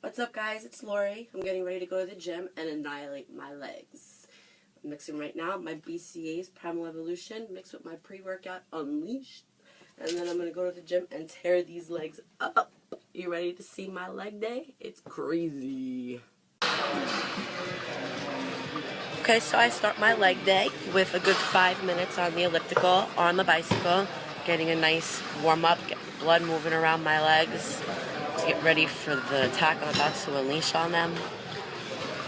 What's up, guys? It's Lori. I'm getting ready to go to the gym and annihilate my legs. I'm mixing right now my BCAA's Primal Evolution mixed with my pre-workout Unleashed. And then I'm going to go to the gym and tear these legs up. You ready to see my leg day? It's crazy. Okay, so I start my leg day with a good 5 minutes on the elliptical or on the bicycle, getting a nice warm-up, get blood moving around my legs to get ready for the attack I'm about to unleash on them.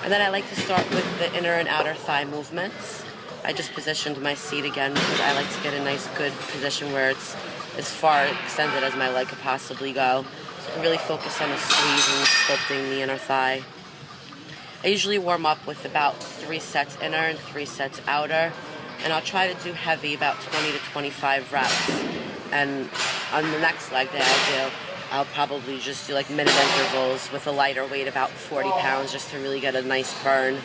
And then I like to start with the inner and outer thigh movements. I just positioned my seat again because I like to get a nice good position where it's as far extended as my leg could possibly go. So I can really focus on the squeeze and sculpting the inner thigh. I usually warm up with about 3 sets inner and 3 sets outer, and I'll try to do heavy, about 20 to 25 reps. And on the next leg that I'll probably just do like minute intervals with a lighter weight, about 40 pounds, just to really get a nice burn.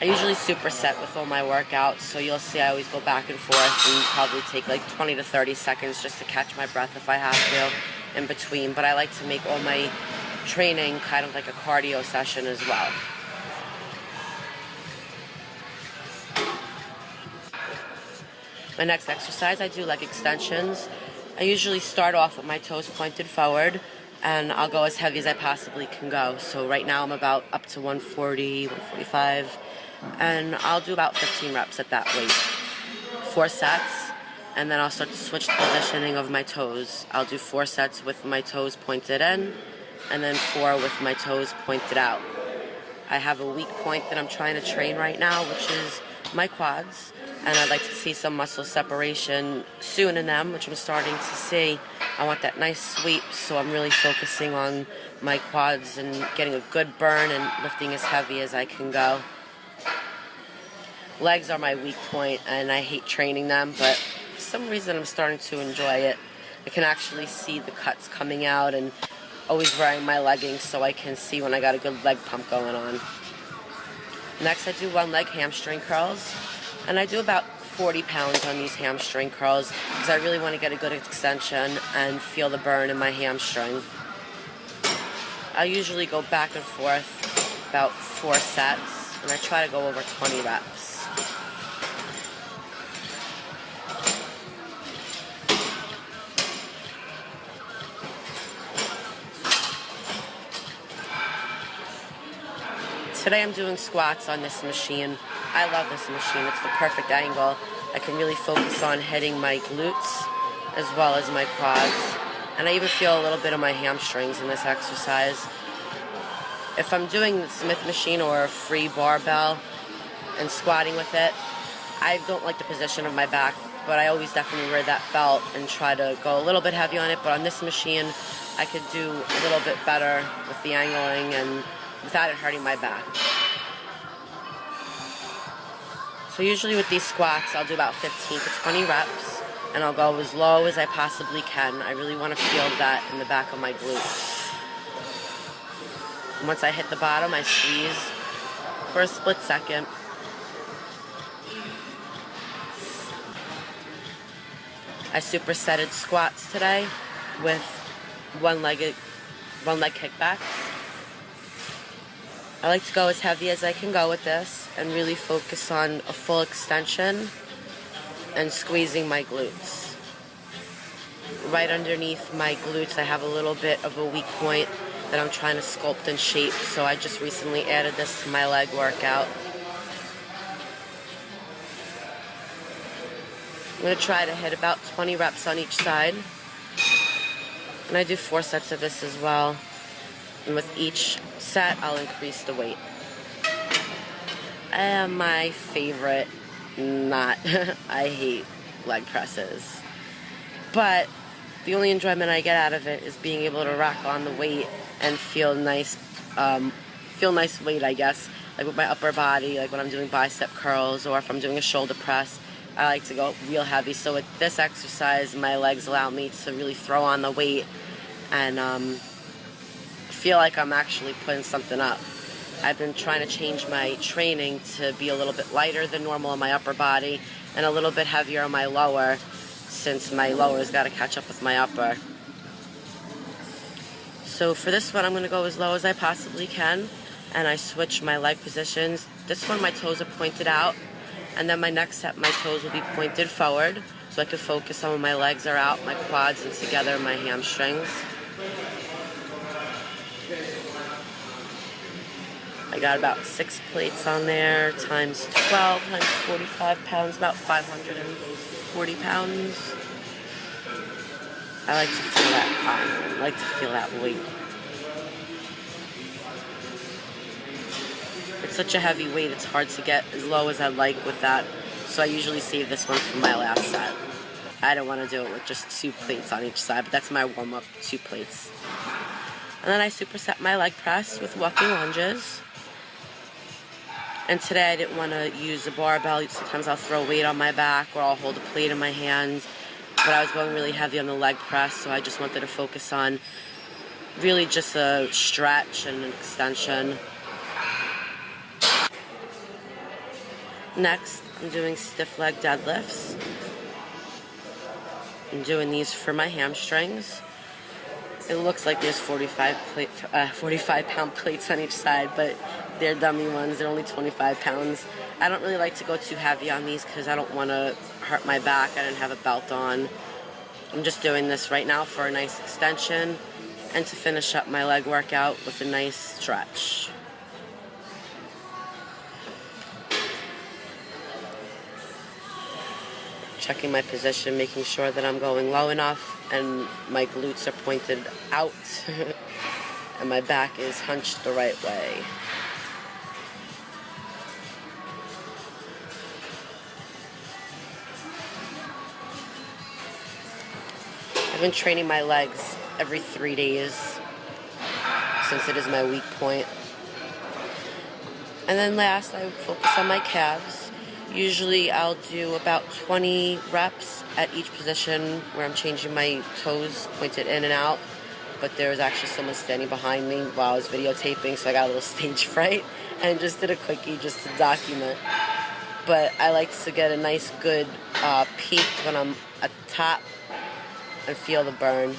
I usually superset with all my workouts, so you'll see I always go back and forth and probably take like 20 to 30 seconds just to catch my breath if I have to in between. But I like to make all my training kind of like a cardio session as well. My next exercise, I do leg extensions. I usually start off with my toes pointed forward, and I'll go as heavy as I possibly can go. So right now I'm about up to 140, 145, and I'll do about 15 reps at that weight. 4 sets, and then I'll start to switch the positioning of my toes. I'll do 4 sets with my toes pointed in, and then 4 with my toes pointed out. I have a weak point that I'm trying to train right now, which is my quads, and I'd like to see some muscle separation soon in them, which I'm starting to see. I want that nice sweep, so I'm really focusing on my quads and getting a good burn and lifting as heavy as I can go. Legs are my weak point, and I hate training them, but for some reason I'm starting to enjoy it. I can actually see the cuts coming out, and always wearing my leggings so I can see when I got a good leg pump going on. Next, I do 1 leg hamstring curls, and I do about 40 pounds on these hamstring curls because I really want to get a good extension and feel the burn in my hamstring. I usually go back and forth about 4 sets, and I try to go over 20 reps. Today I'm doing squats on this machine. I love this machine. It's the perfect angle. I can really focus on hitting my glutes as well as my quads. And I even feel a little bit of my hamstrings in this exercise. If I'm doing the Smith machine or a free barbell and squatting with it, I don't like the position of my back, but I always definitely wear that belt and try to go a little bit heavy on it. But on this machine, I could do a little bit better with the angling and without it hurting my back. So usually with these squats, I'll do about 15 to 20 reps, and I'll go as low as I possibly can. I really want to feel that in the back of my glutes. And once I hit the bottom, I squeeze for a split second. I supersetted squats today with one leg kickbacks. I like to go as heavy as I can go with this and really focus on a full extension and squeezing my glutes. Right underneath my glutes, I have a little bit of a weak point that I'm trying to sculpt and shape, so I just recently added this to my leg workout. I'm going to try to hit about 20 reps on each side, and I do 4 sets of this as well. And with each set, I'll increase the weight. My favorite, I hate leg presses. But the only enjoyment I get out of it is being able to rack on the weight and feel nice weight, I guess. Like with my upper body, like when I'm doing bicep curls or if I'm doing a shoulder press, I like to go real heavy. So with this exercise, my legs allow me to really throw on the weight and feel like I'm actually putting something up. I've been trying to change my training to be a little bit lighter than normal on my upper body and a little bit heavier on my lower, since my lower's got to catch up with my upper. So for this one, I'm going to go as low as I possibly can, and I switch my leg positions. This one, my toes are pointed out, and then my next set, my toes will be pointed forward, so I can focus on when my legs are out, my quads, and together my hamstrings. I got about 6 plates on there, times 12, times 45 pounds, about 540 pounds. I like to feel that power. I like to feel that weight. It's such a heavy weight, it's hard to get as low as I'd like with that. So I usually save this one for my last set. I don't want to do it with just 2 plates on each side, but that's my warm-up, 2 plates. And then I superset my leg press with walking lunges. And today I didn't want to use a barbell. Sometimes I'll throw weight on my back or I'll hold a plate in my hand. But I was going really heavy on the leg press, so I just wanted to focus on really just a stretch and an extension. Next, I'm doing stiff leg deadlifts. I'm doing these for my hamstrings. It looks like there's 45-pound plates on each side, but they're dummy ones. They're only 25 pounds. I don't really like to go too heavy on these because I don't want to hurt my back. I didn't have a belt on. I'm just doing this right now for a nice extension and to finish up my leg workout with a nice stretch. Checking my position, making sure that I'm going low enough and my glutes are pointed out and my back is hunched the right way. I've been training my legs every 3 days since it is my weak point. And then last, I focus on my calves. Usually I'll do about 20 reps at each position where I'm changing my toes pointed in and out. But there was actually someone standing behind me while I was videotaping, so I got a little stage fright and just did a quickie just to document. But I like to get a nice good peak when I'm at the top and feel the burn.